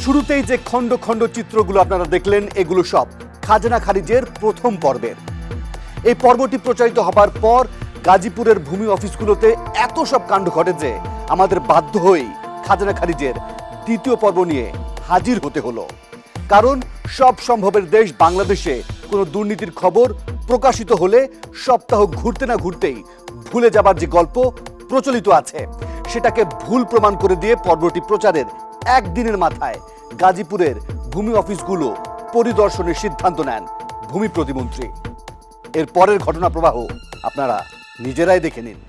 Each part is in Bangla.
শুরুতেই যে খণ্ড খণ্ড চিত্রগুলো আপনারা দেখলেন এগুলো সব খাজনা খারিজের প্রথম পর্বের। এই পর্বটি প্রচারিত হবার পর গাজীপুরের ভূমি অফিসগুলোতে এত সব কাণ্ড ঘটে যে আমাদের বাধ্য হয়েই খাজনা খারিজের দ্বিতীয় পর্ব নিয়ে হাজির হতে হলো। কারণ সব সম্ভবের দেশ বাংলাদেশে কোনো দুর্নীতির খবর প্রকাশিত হলে সপ্তাহ ঘুরতে না ঘুরতেই ভুলে যাবার যে গল্প প্রচলিত আছে সেটাকে ভুল প্রমাণ করে দিয়ে পর্বটি প্রচারের একদিনের মাথায় গাজীপুরের ভূমি অফিসগুলো পরিদর্শনের সিদ্ধান্ত নেন ভূমি প্রতিমন্ত্রী। এর পরের ঘটনা প্রবাহ আপনারা নিজেরাই দেখে নিন।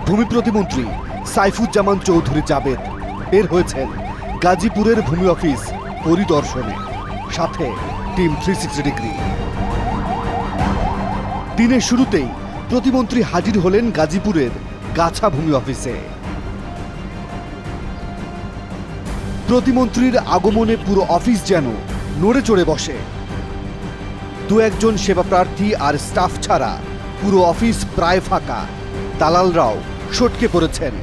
ভূমি প্রতিমন্ত্রী সাইফুজ্জামান চৌধুরী জাবেদ বের হয়েছেন গাজীপুরের ভূমি অফিস পরিদর্শনে, সাথে টিম 360 ডিগ্রি। দিনের শুরুতেই প্রতিমন্ত্রী হাজির হলেন গাজীপুরের গাছা ভূমি অফিসে। প্রতিমন্ত্রীর আগমনে পুরো অফিস যেন নড়ে চড়ে বসে। দু একজন সেবা প্রার্থী আর স্টাফ ছাড়া পুরো অফিস প্রায় ফাঁকা। দালালরাও সটকে পড়েছেন।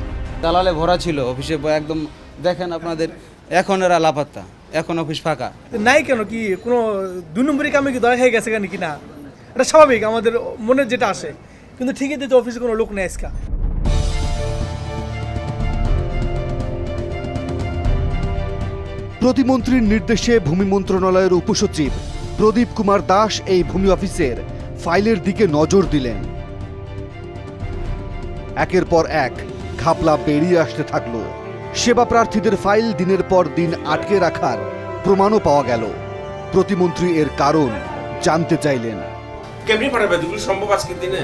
দালালে ভরা ছিল অফিসে, একদম দেখেন আপনাদের এখন এরা লাপাত্তা, এখন অফিস ফাঁকা নাই। কেন কি কোনো 2 নম্বরই কামে কি দয়া হয়ে গেছে কেন কি না, এটা স্বাভাবিক আমাদের মনে যেটা আসে, কিন্তু ঠিকই দিতে অফিসে কোনো লোক নেই আজকা। প্রতিমন্ত্রীর নির্দেশে ভূমি মন্ত্রণালয়ের উপসচিব প্রদীপ কুমার দাস এই ভূমি অফিসের ফাইলের দিকে নজর দিলেন। একের পর এক ঘাপলা বেরিয়ে আসতে থাকলো। সেবা প্রার্থীদের ফাইল দিনের পর দিন আটকে রাখার প্রমাণও পাওয়া গেল। প্রতিমন্ত্রী এর কারণ জানতে চাইলেন। কেমনি পাঠাবে? দুগুলো সম্ভব আজকের দিনে?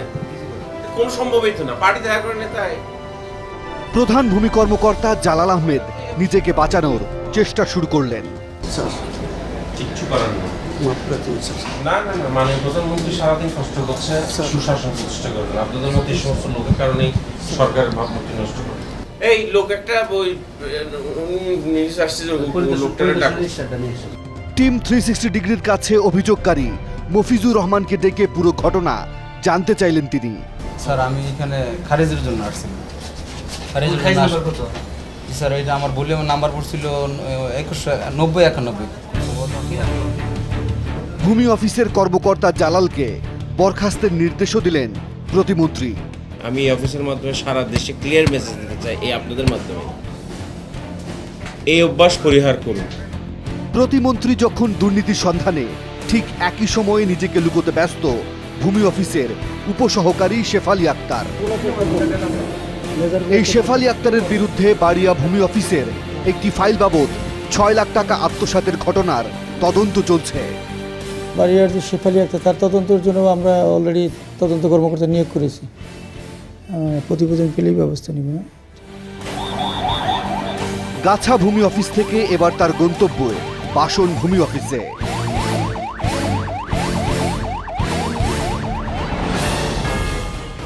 কোন সম্ভবই তো না, পার্টি দেখা করে নেতায়। প্রধান ভূমি কর্মকর্তা জালাল আহমেদ নিজেকে বাঁচানোর চেষ্টা শুরু করলেন। কিচ্ছু করার নেই। না না না, মানে প্রধানমন্ত্রী সারাদিন কষ্ট করছে সুশাসন প্রতিষ্ঠা করবেন। আপনাদের মধ্যে এই সমস্ত লোকের কারণেই সরকারের ভাবমূর্তি নষ্ট করে। এই লোক একটা বই নিউজ আসছে, লোকটাকে ডাকুন। টিম 360 ডিগ্রির কাছে অভিযোগকারী মফিজুর রহমানকে ডেকে পুরো ঘটনা জানতে চাইলেন তিনি। স্যার আমি এখানে খারিজের জন্য আসছি। স্যার এটা আমার বলে আমার নাম্বার পড়ছিল 219091। ভূমি অফিসের কর্মকর্তা জালালকে বরখাস্তের নির্দেশও দিলেন প্রতিমন্ত্রী। আমি এই অফিসের মাধ্যমে সারা দেশে ক্লিয়ার মেসেজ দিতে চাই, এই আপনাদের মাধ্যমে এই অভ্যাস পরিহার করুন। প্রতিমন্ত্রী যখন দুর্নীতির সন্ধানে, ঠিক একই সময়ে নিজেকে লুকোতে ব্যস্ত ভূমি অফিসের উপসহকারী শেফালি আক্তার। এই শেফালি আক্তারের বিরুদ্ধে বাড়িয়া ভূমি অফিসের একটি ফাইল বাবদ 6 লাখ টাকা আত্মসাতের ঘটনার তদন্ত চলছে। বাড়িয়ার যে শেফালি আক্তার, তার তদন্তের জন্য আমরা অলরেডি তদন্ত কর্মকর্তা নিয়োগ করেছি। প্রতিবেদন পেলেই ব্যবস্থা নিব। গাছা ভূমি অফিস থেকে এবার তার গন্তব্য বাসন ভূমি অফিসে।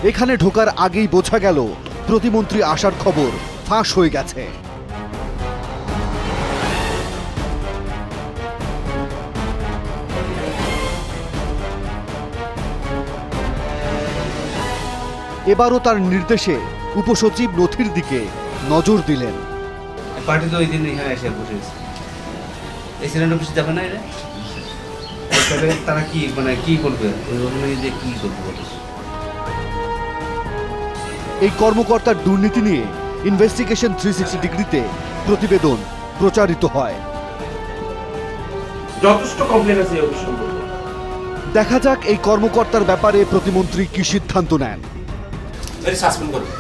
এখানে ঢোকার আগেই বোঝা গেল প্রতিমন্ত্রী আসার খবর ফাঁস হয়ে গেছে। এবারও তার নির্দেশে উপসচিব নথির দিকে নজর দিলেন। পার্টি তো ওই দিন এখানে এসে বসেছে, এই সিলিন্ডার অফিসে যাবে না এরা? তাহলে তারা কি মানে কি করবে, ওই অনুযায়ী কি করবে? এই কর্মকর্তার দুর্নীতি নিয়ে ইনভেস্টিগেশন 360 ডিগ্রিতে প্রতিবেদন প্রচারিত হয়। যথেষ্ট কমপ্লেন আছে এই অফিস সম্পর্কে। দেখা যাক এই কর্মকর্তার ব্যাপারে প্রতিমন্ত্রী কি সিদ্ধান্ত নেন। এটা সাসপেন্ড করুন,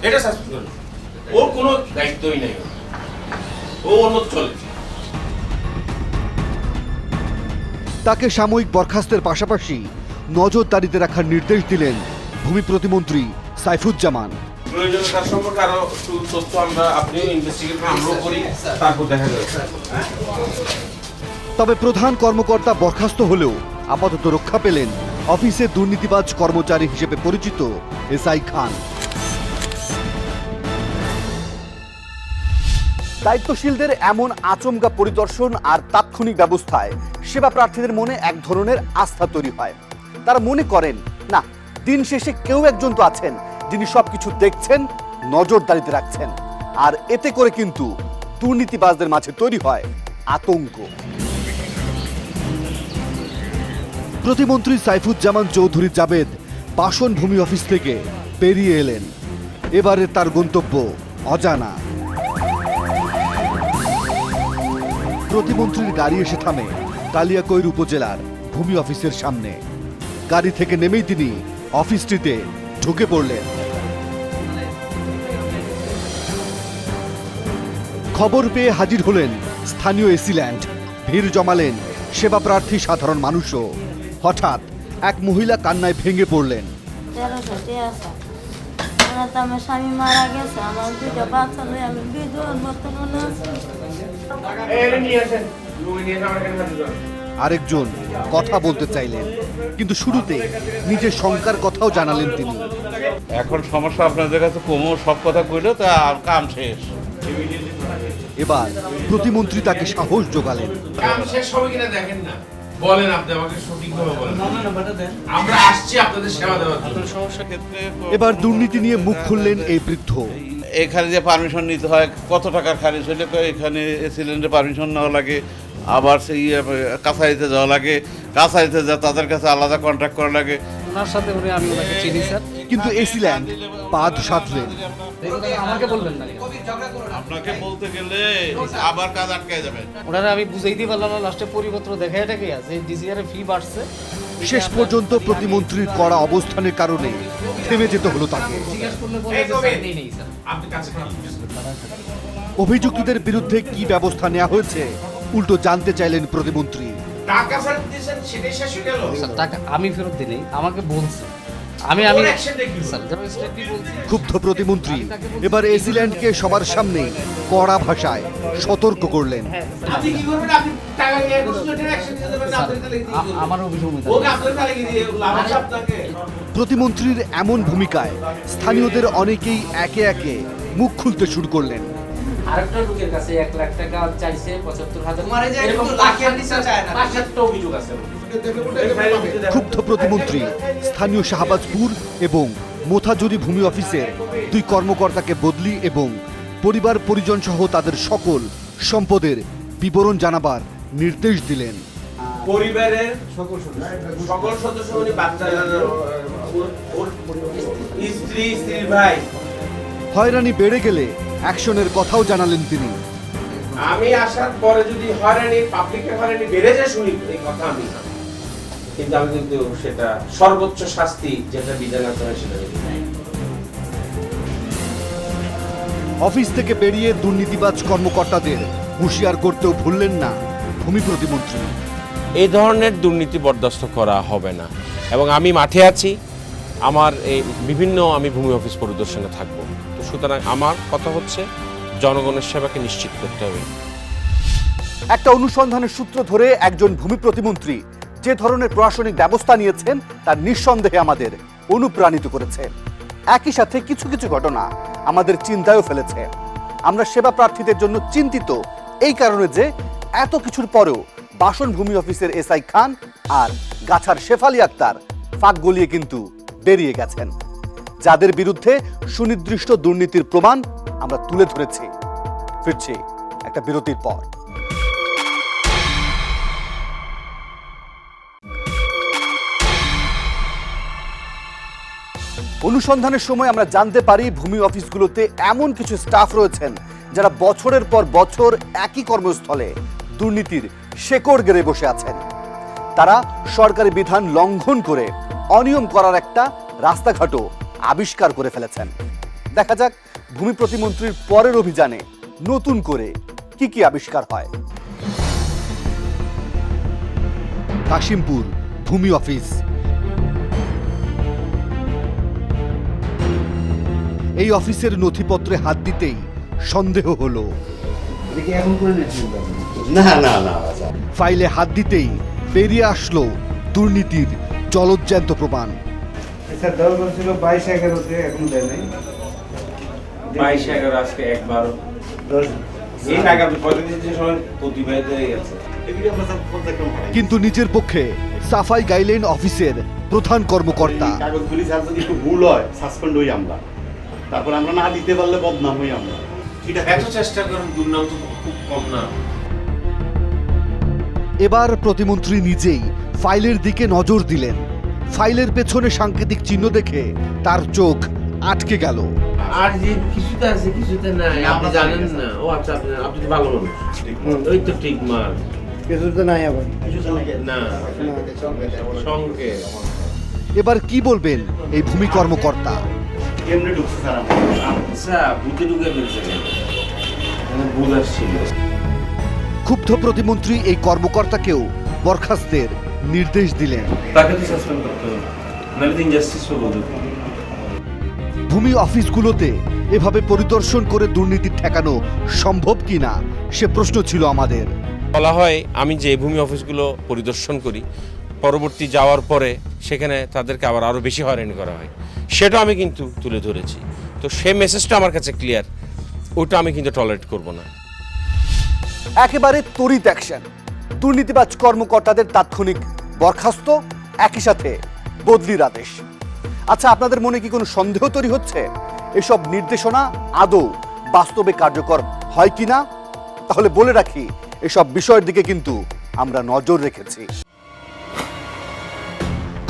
এটা সাসপেন্ড করুন। ওর কোনো দায়িত্বই নেই, ও ওর মতো চলে। তাকে সাময়িক বরখাস্তের পাশাপাশি নজরদারিতে রাখার নির্দেশ দিলেন ভূমি প্রতিমন্ত্রী সাইফুজ্জামান। প্রয়োজনে তার সম্পর্কে আরো তথ্য আমরা আপনিও ইনভেস্টিগেট আমরাও করি, তারপর দেখা যাবে। তবে প্রধান কর্মকর্তা বরখাস্ত হলেও আপাতত রক্ষা পেলেন অফিসে দুর্নীতিবাজ কর্মচারী হিসেবে পরিচিত এসআই খান। দায়িত্বশীলদের এমন আচমকা পরিদর্শন আর তাৎক্ষণিক ব্যবস্থায় সেবা প্রার্থীদের মনে এক ধরনের আস্থা তৈরি হয়। তারা মনে করেন, না, দিন শেষে কেউ একজন তো আছেন যিনি সবকিছু দেখছেন, নজরদারিতে রাখছেন। আর এতে করে কিন্তু দুর্নীতিবাজদের মাঝে তৈরি হয় আতঙ্ক। প্রতিমন্ত্রী সাইফুজ্জামান চৌধুরী জাবেদ বাসন ভূমি অফিস থেকে বেরিয়ে এলেন। এবারে তার গন্তব্য অজানা। প্রতিমন্ত্রীর গাড়ি এসে থামে কালিয়াকৈর উপজেলার ভূমি অফিসের সামনে। গাড়ি থেকে নেমেই তিনি অফিসটিতে ঢুকে পড়লেন। খবর পেয়ে হাজির হলেন স্থানীয় এসিল্যান্ড। ভিড় জমালেন সেবাপ্রার্থী সাধারণ মানুষও। হঠাৎ এক মহিলা কান্নায় ভেঙে পড়লেন। 1300 টাকা আমার তো আমার স্বামী মারা গেছে, আমার দুটো বাচ্চা নিয়ে আমি বিধবা বর্তমানে আছি। আরেকজন কথা বলতে চাইলেন, কিন্তু শুরুতে নিজের শঙ্কার কথাও জানালেন তিনি। এখন সমস্যা আপনাদের কাছে কমো সব কথা কইলো তা আর কাম শেষ। এবার প্রতিমন্ত্রী তাকে সাহস জোগালেন। কাম শেষ হবে কিনা দেখেন না, বলেন আপনি আমাকে সঠিকভাবে বলেন। আমরা আসছি আপনাদের সেবা দেওয়ার জন্য। সমস্যা ক্ষেত্রে এবার দুর্নীতি নিয়ে মুখ খুললেন এই বৃদ্ধ। এখানে যে পারমিশন নিতে হয়, কত টাকা খারিজ হলে এখানে সিলিন্ডার পারমিশন নেওয়া লাগে, আবার সেই কাছারিতে যাওয়া লাগে, কাছারিতে যা তাদের কাছে আলাদা কন্ট্রাক্ট করা লাগে। ওনার সাথে উনি আমি ওনাকে চিনি স্যার। কিন্তু এসিল্যান্ড বাদ সাধলেন। আমাকে বলবেন না, আপনাকে বলতে গেলে আবার কাজ আটকায় যাবে। ওনারা আমি বুঝাইতে পারলাম না। লাস্টে পরিপত্র দেখা এটাকে আছে ডিসিআর এর ফি বাড়ছে। শেষ পর্যন্ত প্রতিমন্ত্রীর কড়া অবস্থানের কারণে থেমে যেতে হলো তাকে। জিজ্ঞেস করলে বলে যে স্যার নেই স্যার। আপনি কাছে অভিযুক্তদের বিরুদ্ধে কি ব্যবস্থা নেওয়া হয়েছে উল্টো জানতে চাইলেন প্রতিমন্ত্রী। টাকা ফেরত দিয়েছেন সেটাই শেষ হয়ে গেল। স্যার টাকা আমি ফেরত দিই নাই, আমাকে বলছে। আমি ওর অ্যাকশনটা কি হলো? স্যার যেমন স্টেটলি বলছি। ক্ষুব্ধ প্রতিমন্ত্রী এবার এসিল্যান্ডকে সবার সামনে কড়া ভাষায় সতর্ক করলেন। আপনি কি করবেন? আপনি টাকা নিয়ে কনস্ট্রাকশন অ্যাকশন নিতে দেবেন না, আপনি তাহলে কি করবেন? আমার অভিযোগ নেই। ওকে আপনার তাহলে কি দিয়ে লাভ আছে আপনাকে? প্রতিমন্ত্রীর এমন ভূমিকায় স্থানীয়দের অনেকেই একে একে মুখ খুলতে শুরু করলেন। আরেকটা লোকের কাছে 1 লাখ টাকা চাইছে 75,000। মারে যায় কিন্তু লাখের নিচে চায় না। 5-7টা অভিযোগ আছে। ক্ষুব্ধ প্রতিমন্ত্রী স্থানীয় শাহবাজপুর এবং মোথাজুরি ভূমি অফিসের 2 কর্মকর্তাকে বদলি এবং পরিবার পরিজন সহ তাদের সকল সম্পদের বিবরণ জানাবার নির্দেশ দিলেন। পরিবারের সকল সদস্য মানে বাচ্চা, ওর স্ত্রী, স্ত্রীর ভাই। হয়রানি বেড়ে গেলে অ্যাকশনের কথাও জানালেন তিনি। আমি আসার পরে যদি হয়রানি, পাবলিকের হয়রানি বেড়ে যায় শুনি এই কথা আমি, কিন্তু আমি কিন্তু সেটা সর্বোচ্চ শাস্তি যেটা বিধান আছে সেটা দেব। অফিস থেকে বেরিয়ে দুর্নীতিবাজ কর্মকর্তাদের হুঁশিয়ার করতেও ভুললেন না ভূমি প্রতিমন্ত্রী। এই ধরনের দুর্নীতি বরদাস্ত করা হবে না এবং আমি মাঠে আছি। আমার এই বিভিন্ন আমি ভূমি অফিস পরিদর্শনে থাকব। তো সুতরাং আমার কথা হচ্ছে জনগণের সেবাকে নিশ্চিত করতে হবে। একটা অনুসন্ধানের সূত্র ধরে একজন ভূমি প্রতিমন্ত্রী যে ধরনের প্রশাসনিক ব্যবস্থা নিয়েছেন তা নিঃসন্দেহে আমাদের অনুপ্রাণিত করেছে। একই সাথে কিছু কিছু ঘটনা আমাদের চিন্তায়ও ফেলেছে। আমরা সেবা প্রার্থীদের জন্য চিন্তিত এই কারণে যে এত কিছুর পরেও বাসন ভূমি অফিসের এসআই খান আর গাছার শেফালি আক্তার ফাঁক গলিয়ে কিন্তু বেরিয়ে গেছেন। যাদের বিরুদ্ধে সুনির্দিষ্ট দুর্নীতির প্রমাণ আমরা তুলে ধরেছি। ফিরছি একটা বিরতির পর। অনুসন্ধানের সময় আমরা জানতে পারি ভূমি অফিসগুলোতে এমন কিছু স্টাফ রয়েছেন যারা বছরের পর বছর একই কর্মস্থলে দুর্নীতির শেকড় গেড়ে বসে আছেন। তারা সরকারি বিধান লঙ্ঘন করে অনিয়ম করার একটা রাস্তাঘাটও আবিষ্কার করে ফেলেছেন। দেখা যাক ভূমি প্রতিমন্ত্রীর পরের অভিযানে নতুন করে কি কি আবিষ্কার হয়। কাশিমপুর ভূমি অফিস। এই অফিসের নথিপত্রে হাত দিতেই সন্দেহ হলো। ফাইলে হাত দিতেই বেরিয়ে আসলো দুর্নীতির জলজ্যান্ত প্রমাণ। 22-11-তে এখনো দেয় নাই। 22-11 আজকে একবার এই টাকা প্রতিদিন সময় প্রতিবাহিত হয়ে গেছে। কিন্তু নিজের পক্ষে সাফাই গাইলেন অফিসের প্রধান কর্মকর্তা। কাগজগুলি স্যার যদি একটু ভুল হয় সাসপেন্ড হই আমরা, তারপর আমরা না দিতে পারলে বদনাম হই আমরা। এত চেষ্টা করেন, দুর্নাম তো খুব কম না। এবার প্রতিমন্ত্রী নিজেই ফাইলের দিকে নজর দিলেন। ফাইলের পেছনে সাংকেতিক চিহ্ন দেখে তার চোখ আটকে গেল। আর যে কিছুতে আছে কিছুতে নাই, আপনি জানেন না। ও আচ্ছা, আপনি তো ভালো মানুষ। ওই তো ঠিক মার কিছুতে নাই, আবার না সঙ্গে। এবার কি বলবেন এই ভূমি কর্মকর্তা? আচ্ছা, বুঝে ঢুকে ফেলছে, বুঝ আসছিল। ক্ষুব্ধ প্রতিমন্ত্রী এই কর্মকর্তাকেও বরখাস্তের নির্দেশ দিলেন। তাকে তো সাসপেন্ড করতে হবে, নাহলে তো ইনজাস্টিস হবে। ভূমি অফিসগুলোতে এভাবে পরিদর্শন করে দুর্নীতি ঠেকানো সম্ভব কিনা সে প্রশ্ন ছিল আমাদের। বলা হয় আমি যে ভূমি অফিসগুলো পরিদর্শন করি, পরবর্তী যাওয়ার পরে সেখানে তাদেরকে আবার আরও বেশি হয়রানি করা হয়, সেটা আমি কিন্তু তুলে ধরেছি। তো সেই মেসেজটা আমার কাছে ক্লিয়ার, ওটা আমি কিন্তু টলারেট করব না। একেবারে তড়িৎ অ্যাকশন, দুর্নীতিবাজ কর্মকর্তাদের তাৎক্ষণিক বরখাস্ত, একই সাথে বদলির আদেশ। আচ্ছা, আপনাদের মনে কি কোনো সন্দেহ তৈরি হচ্ছে এসব নির্দেশনা আদৌ বাস্তবে কার্যকর হয় কিনা? তাহলে বলে রাখি, এসব বিষয়ের দিকে কিন্তু আমরা নজর রেখেছি।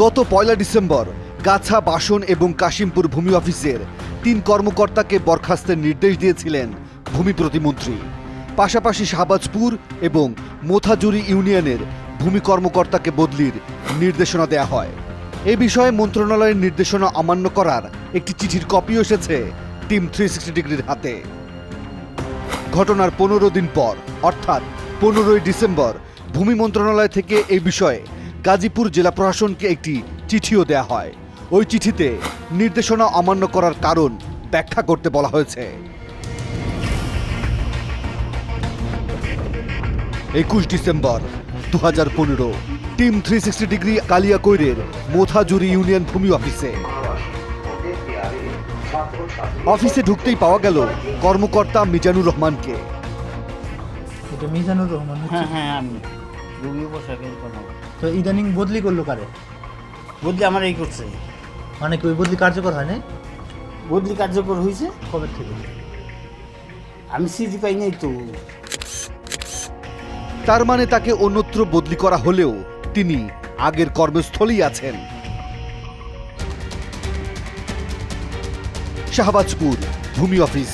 গত 1 ডিসেম্বর গাছা, বাসন এবং কাশিমপুর ভূমি অফিসের 3 কর্মকর্তাকে বরখাস্তের নির্দেশ দিয়েছিলেন ভূমি প্রতিমন্ত্রী। পাশাপাশি শাহবাজপুর এবং মোথাজুরি ইউনিয়নের ভূমি কর্মকর্তাকে বদলির নির্দেশনা দেয়া হয়। এ বিষয়ে মন্ত্রণালয়ের নির্দেশনা অমান্য করার একটি চিঠির কপিও এসেছে টিম 360 ডিগ্রির হাতে। ঘটনার 15 দিন পর অর্থাৎ 15 ডিসেম্বর ভূমি মন্ত্রণালয় থেকে এই বিষয়ে গাজীপুর জেলা প্রশাসনকে একটি চিঠিও দেয়া হয়। ওই চিঠিতে নির্দেশনা অমান্য করার কারণ ব্যাখ্যা করতে বলা হয়েছে। 21 ডিসেম্বর 2015 টিম 360 ডিগ্রি কালিয়াকৈরের মোথাজুরি ইউনিয়ন ভূমি অফিসে ঢুকতেই পাওয়া গেল কর্মকর্তা মিজানুর রহমানকে। এটা মিজানুর রহমান? হ্যাঁ আমি রবি পোশাকের কথা। তো ইদানিং বদলি করলো কারে? বদলি আমার এই করছে, মানে কি ওই বদলি কার্যকর হয় না? বদলি কার্যকর হয়েছে কবে থেকে? আমি সিজি পাই নাই তো। তার মানে তাকে অন্যত্র বদলি করা হলেও তিনি আগের কর্মস্থলেই আছেন। শাহবাজপুর ভূমি অফিস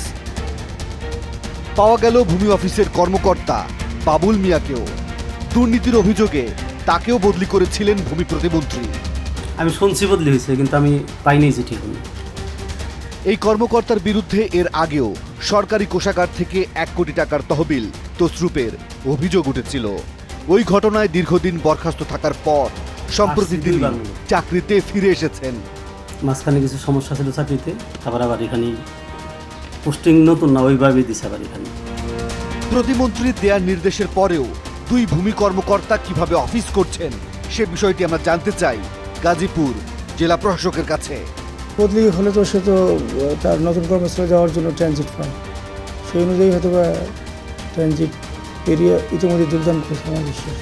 পাওয়া গেল ভূমি অফিসের কর্মকর্তা বাবুল মিয়াকেও। দুর্নীতির অভিযোগে তাকেও বদলি করেছিলেন ভূমি প্রতিমন্ত্রী। আমি শুনছি বদলি হয়েছে, কিন্তু আমি পাইনি চিঠি। এই কর্মকর্তার বিরুদ্ধে এর আগেও সরকারি কোষাগার থেকে 1 কোটি টাকার তহবিল তছরূপের অভিযোগ উঠেছিল। ওই ঘটনায় দীর্ঘদিন বরখাস্ত থাকার পর সম্প্রতি তিনি চাকরিতে ফিরে এসেছেন। মাঝখানে কিছু সমস্যা ছিল চাকরিতে, আবার এখানে পোস্টিং নতুন না, ওইভাবে দিছে আবার এখানে। প্রতিমন্ত্রীর দেওয়ার নির্দেশের পরেও 2 ভূমি কর্মকর্তা কিভাবে অফিস করছেন সে বিষয়টি আমরা জানতে চাই গাজীপুর জেলা প্রশাসকের কাছে। বদলি হলে তো সে তো তার নতুন কর্মস্থলে যাওয়ার জন্য ট্রানজিট পায়, সেই অনুযায়ী হয়তো বা ট্রানজিট এরিয়া ইতিমধ্যে যোগদান করেছে আমার বিশ্বাস।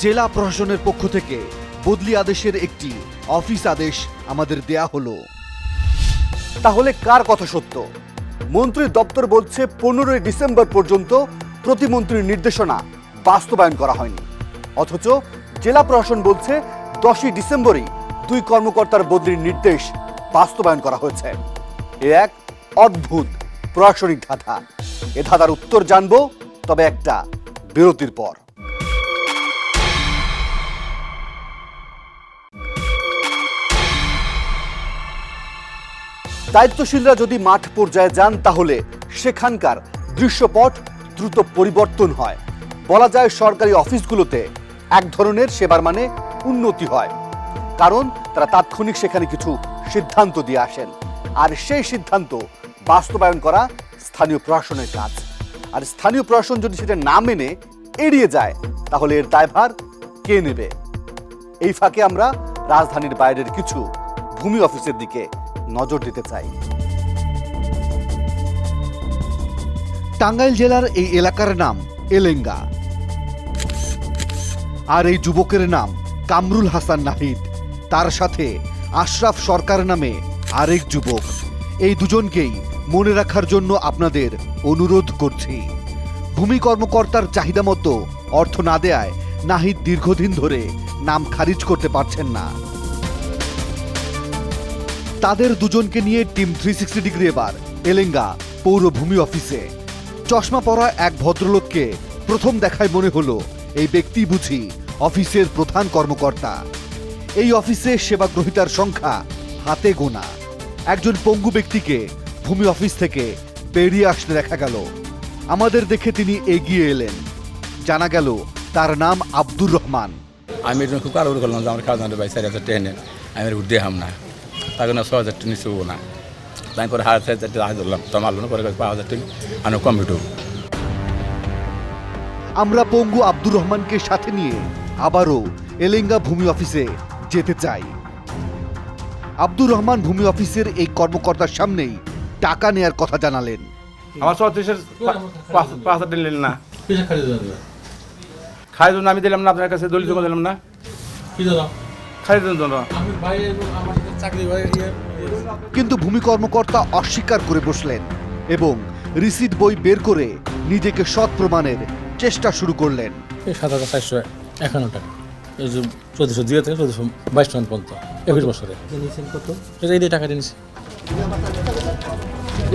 জেলা প্রশাসনের পক্ষ থেকে বদলি আদেশের একটি অফিস আদেশ আমাদের দেয়া হলো। তাহলে কার কথা সত্য? মন্ত্রীর দপ্তর বলছে 15 ডিসেম্বর পর্যন্ত প্রতিমন্ত্রীর নির্দেশনা বাস্তবায়ন করা হয়নি, অথচ জেলা প্রশাসন বলছে 10 ডিসেম্বরই 2 কর্মকর্তার বদলির নির্দেশ বাস্তবায়ন করা হয়েছে। এ এক অদ্ভুত প্রশাসনিক ধাঁধা। এ ধাঁধার উত্তর জানবো তবে একটা বিরতির পর। দায়িত্বশীলরা যদি মাঠ পর্যায়ে যান তাহলে সেখানকার দৃশ্যপট দ্রুত পরিবর্তন হয়। বলা যায় সরকারি অফিসগুলোতে এক ধরনের সেবার মানে উন্নতি হয়, কারণ তারা তাৎক্ষণিক সেখানে কিছু সিদ্ধান্ত দিয়ে আসেন, আর সেই সিদ্ধান্ত বাস্তবায়ন করা স্থানীয় প্রশাসনের কাজ। আর স্থানীয় প্রশাসন যদি সেটা না মেনে এড়িয়ে যায় তাহলে এর দায়ভার কে নেবে? এই ফাঁকে আমরা রাজধানীর বাইরের কিছু ভূমি অফিসের দিকে নজর দিতে চাই। টাঙ্গাইল জেলার এই এলাকার নাম এলেঙ্গা, আর এই যুবকের নাম কামরুল হাসান নাহিদ। তার সাথে আশরাফ সরকার নামে আরেক যুবক। এই দুজনকেই মনে রাখার জন্য আপনাদের অনুরোধ করছি, ভূমি কর্মকর্তার চাহিদা মতো অর্থ না দেয়ায় নাহিদ দীর্ঘদিন ধরে নাম খারিজ করতে পারছেন না। তাদের দুজনকে নিয়ে টিম 360 ডিগ্রি এবার এলেঙ্গা পৌর ভূমি অফিসে। চশমা পরা এক ভদ্রলোককে প্রথম দেখায় মনে হলো এই ব্যক্তি বুঝি অফিসের প্রধান কর্মকর্তা। এই অফিসে সেবাগ্রহীতার সংখ্যা হাতে গোনা। একজন পঙ্গু ব্যক্তিকে ভূমি অফিস থেকে বেরিয়ে আসতে দেখা গেল। আমাদের দেখে তিনি এগিয়ে এলেন। জানা গেল তার নাম আব্দুর রহমান। আমি খুব কারো করলাম যে আমার খাওয়া ভাই 4,000 টাকা নেন, আমি উঠতে হাম না, তাকে না 6,000 টাকা নিচে না, তারপরে 1,000 টাকা হাত ধরলাম, তো মারল না, পরে 5,000 টাকা আমি কম্পিউটার। আমরা পঙ্গু আব্দুর রহমানকে সাথে নিয়ে আবারও এলেঙ্গা ভূমি অফিসে যেতে চাই। আব্দুর রহমান ভূমি অফিসের এই কর্মকর্তার সামনেই টাকা নেয়ার কথা জানালেন। আমার 34-এর 5,000 টাকা নিলেন না, খাই জন্য আমি দিলাম না, আপনার কাছে দলিল জমা দিলাম না, খাই জন্য। কিন্তু ভূমি কর্মকর্তা অস্বীকার করে বসলেন এবং রিসিট বই বের করে নিজেকে সৎ প্রমাণের চেষ্টা শুরু করলেন। 7,451 টাকা, এই যে 1402 থেকে 1422 টাকা পর্যন্ত 21 বছরে কত এই টাকা দিয়েছি।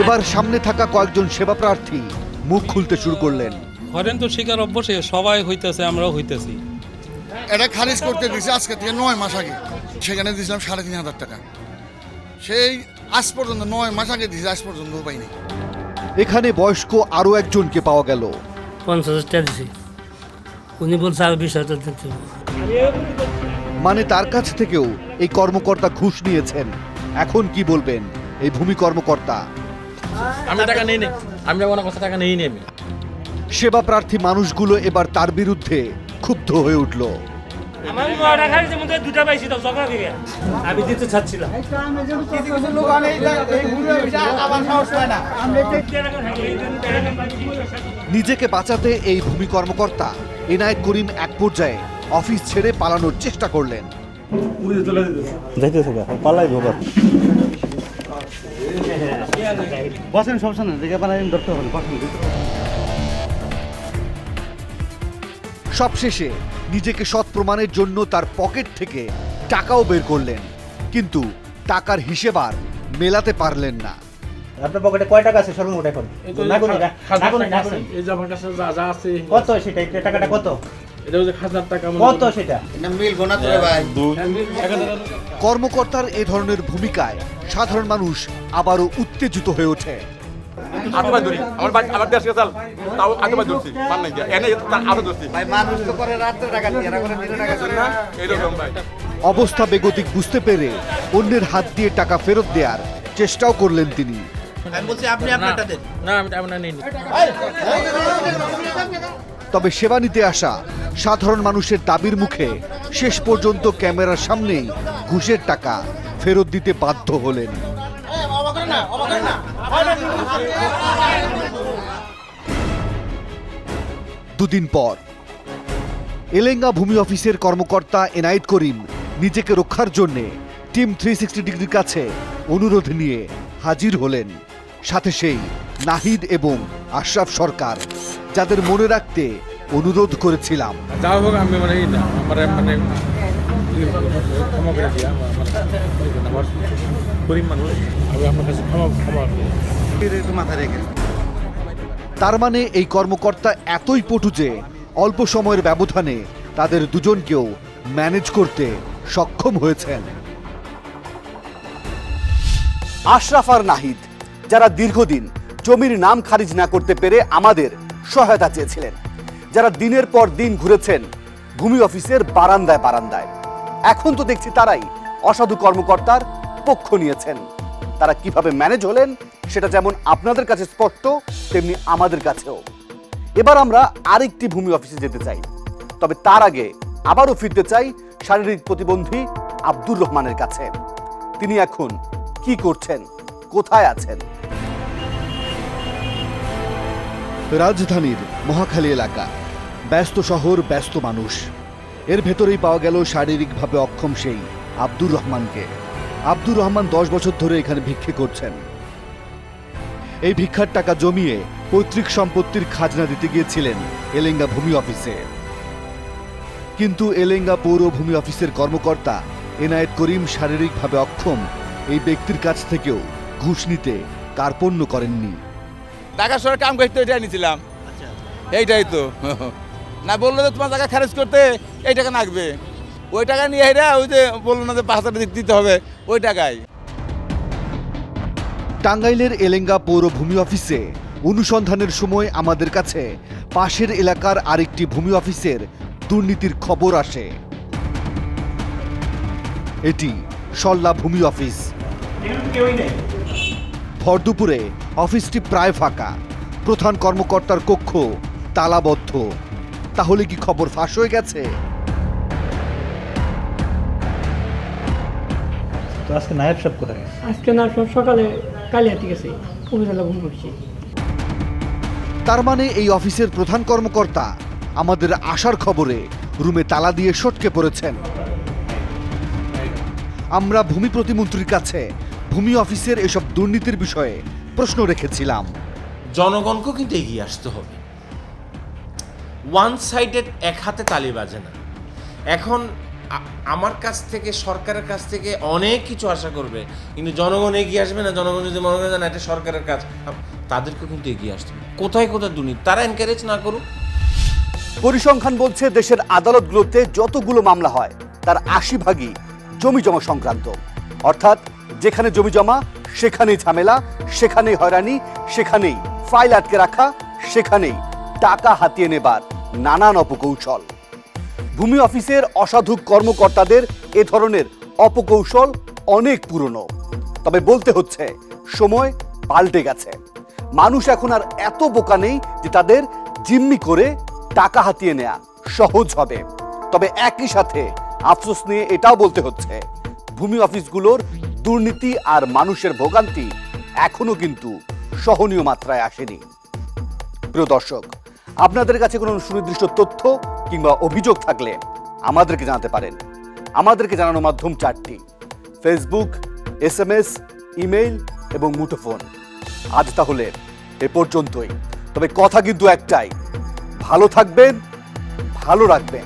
এবার সামনে থাকা কয়েকজন সেবা প্রার্থী মুখ খুলতে শুরু করলেন। হরেন তো শিকার অভ্যসে সবাই হইতেছে, আমরাও হইতেছি। এটা খারিজ করতে দিয়েছে আজকে থেকে 9 মাস আগে, সেখানে দিয়েছিলাম 3,500 টাকা। সেই আজ পর্যন্ত 9 মাস আগে দিয়েছে, আজ পর্যন্ত পাইনি। এখানে বয়স্ক আরো একজনকে পাওয়া গেল। 50,000 টাকা দিয়েছি, উনি বলছে আর 20,000 দিতে হবে। মানে তার কাছ থেকেও এই কর্মকর্তা ঘুষ নিয়েছেন। এখন কি বলবেন এই ভূমি কর্মকর্তা? আমি টাকা নেই নে, আমি ওনার কাছে টাকা নেই নে। আমি সেবা প্রার্থী মানুষগুলো এবার তার বিরুদ্ধে ক্ষুব্ধ হয়ে উঠল। আমার টাকা খাইছে মধ্যে দুটো পাইছি তো ঝগড়া করে আমি দিতে চাচ্ছিলাম। নিজেকে বাঁচাতে এই ভূমি কর্মকর্তা এনায়েত করিম এক পর্যায়ে অফিস ছেড়ে পালানোর চেষ্টা করলেন। সবশেষে নিজেকে সৎ প্রমাণের জন্য তার পকেট থেকে টাকাও বের করলেন, কিন্তু টাকার হিসেব আর মেলাতে পারলেন না। আপনার পকেটে কয় টাকা আছে সর্বমোট এখন? এই যে আমার কাছে যা আছে কত সেটা, এই টাকাটা কত? এটা হচ্ছে 1,000 টাকা। কত সেটা? এটা মিলবো না তোরে ভাই। কর্মকর্তার এ ধরনের ভূমিকায় সাধারণ মানুষ আবারও উত্তেজিত হয়ে ওঠে। অবস্থা বেগতিক বুঝতে পেরে অন্যের হাত দিয়ে টাকা ফেরত দেওয়ার চেষ্টাও করলেন তিনি। তবে সেবা নিতে আসা সাধারণ মানুষের দাবির মুখে শেষ পর্যন্ত ক্যামেরার সামনেই ঘুষের টাকা ফেরত দিতে বাধ্য হলেন। দুদিন পর এলেঙ্গা ভূমি অফিসের কর্মকর্তা এনায়েত করিম নিজেকে রক্ষার জন্যে টিম 360 ডিগ্রির কাছে অনুরোধ নিয়ে হাজির হলেন। সাথে সেই নাহিদ এবং আশরাফ সরকার, যাদের মনে রাখতে অনুরোধ করেছিলাম। যাই হোক, আমি মানে মানে ক্ষমা করে দিয়া গরিব মানুষ, আমি আপনার কাছে মাথা রেখে। তার মানে এই কর্মকর্তা এতই পটু যে অল্প সময়ের ব্যবধানে তাদের দুজনকেও ম্যানেজ করতে সক্ষম হয়েছেন। আশরাফ আর নাহিদ, যারা দীর্ঘদিন জমির নাম খারিজ না করতে পেরে আমাদের সহায়তা চেয়েছিলেন, যারা দিনের পর দিন ঘুরেছেন ভূমি অফিসের বারান্দায় বারান্দায়, এখন তো দেখছি তারাই অসাধু কর্মকর্তার পক্ষ নিয়েছেন। তারা কিভাবে ম্যানেজ হলেন সেটা যেমন আপনাদের কাছে স্পষ্ট, তেমনি আমাদের কাছেও। এবার আমরা আরেকটি ভূমি অফিসে যেতে চাই, তবে তার আগে আবারও ফিরতে চাই শারীরিক প্রতিবন্ধী আব্দুর রহমানের কাছে। তিনি এখন কি করছেন, কোথায় আছেন? রাজধানীর মহাখালী এলাকা, ব্যস্ত শহর, ব্যস্ত মানুষ, এর ভেতরেই পাওয়া গেল শারীরিকভাবে অক্ষম সেই আব্দুর রহমানকে। আব্দুর রহমান 10 বছর ধরে এখানে ভিক্ষে করছেন। এই ভিক্ষার টাকা জমিয়ে পৈতৃক সম্পত্তির খাজনা দিতে গিয়েছিলেন এলেঙ্গা ভূমি অফিসে। কিন্তু এলেঙ্গা পৌর ভূমি অফিসের কর্মকর্তা এনায়েত করিম শারীরিকভাবে অক্ষম এই ব্যক্তির কাছ থেকেও ঘুষ নিতে কার্পণ্য করেননি। টাকা সরে কাম করতে এটাই নিয়েছিলাম, এইটাই তো না বললো যে তোমার টাকা খারিজ করতে এই টাকা লাগবে, ওই টাকা নিয়ে এরা ওই যে বললো না যে 5,000 দিতে হবে ওই টাকায়। টাঙ্গাইলের এলেঙ্গা পৌর ভূমি অফিসে অনুসন্ধানের সময় আমাদের কাছে পাশের এলাকার আরেকটি ভূমি অফিসের দুর্নীতির খবর আসে। এটি সল্লা ভূমি অফিস। ভরদুপুরে অফিসটি প্রায় ফাঁকা, প্রধান কর্মকর্তার কক্ষ তালাবদ্ধ। তাহলে কি খবর ফাঁস হয়ে গেছে? তো আজকে নায়েব সাহেব কোথায়? আজকে না সব সকালে কালিয়াতে গেছে, উপজেলা ভূমি অফিসে। তার মানে এই অফিসের প্রধান কর্মকর্তা আমাদের আসার খবরে রুমে তালা দিয়ে সটকে পড়েছেন। আমরা ভূমি প্রতিমন্ত্রীর কাছে ভূমি অফিসের এসব দুর্নীতির বিষয়ে প্রশ্ন রেখেছিলাম। জনগণকেও কিন্তু এগিয়ে আসতে হবে, ওয়ান সাইডেড এক হাতে তালি বাজে না। এখন আমার কাছ থেকে সরকারের কাছ থেকে অনেক কিছু আশা করবে, কিন্তু জনগণ এগিয়ে আসবে না। জনগণ যদি মনে করে না এটা সরকারের কাজ, তাদেরকেও কিন্তু এগিয়ে আসতে হবে। কোথায় কোথায় দুর্নীতি তারা এনকারেজ না করুক। পরিসংখ্যান বলছে দেশের আদালতগুলোতে যতগুলো মামলা হয় তার 80 ভাগই জমি জমা সংক্রান্ত। অর্থাৎ যেখানে জমি জমা সেখানেই ঝামেলা, সেখানেই হয়রানি, সেখানেই ফাইল আটকে রাখা, সেখানেই টাকা হাতিয়ে নেবার নানান অপকৌশল। ভূমি অফিসের অসাধু কর্মকর্তাদের এ ধরনের অপকৌশল অনেক পুরনো। তবে বলতে হচ্ছে সময় পাল্টে গেছে। মানুষ এখন আর এত বোকা নেই যে তাদের জিম্মি করে টাকা হাতিয়ে নেওয়া সহজ হবে। তবে একই সাথে আফসোস নিয়ে এটাও বলতে হচ্ছে ভূমি অফিসগুলোর দুর্নীতি আর মানুষের ভোগান্তি এখনো কিন্তু সহনীয় মাত্রায় আসেনি। প্রিয় দর্শক, আপনাদের কাছে কোনো সুনির্দিষ্ট তথ্য কিংবা অভিযোগ থাকলে আমাদেরকে জানাতে পারেন। আমাদেরকে জানানোর মাধ্যম 4টি: ফেসবুক, SMS, ইমেইল এবং মুঠোফোন। আজ তাহলে এ পর্যন্তই। তবে কথা কিন্তু একটাই, ভালো থাকবেন, ভালো রাখবেন।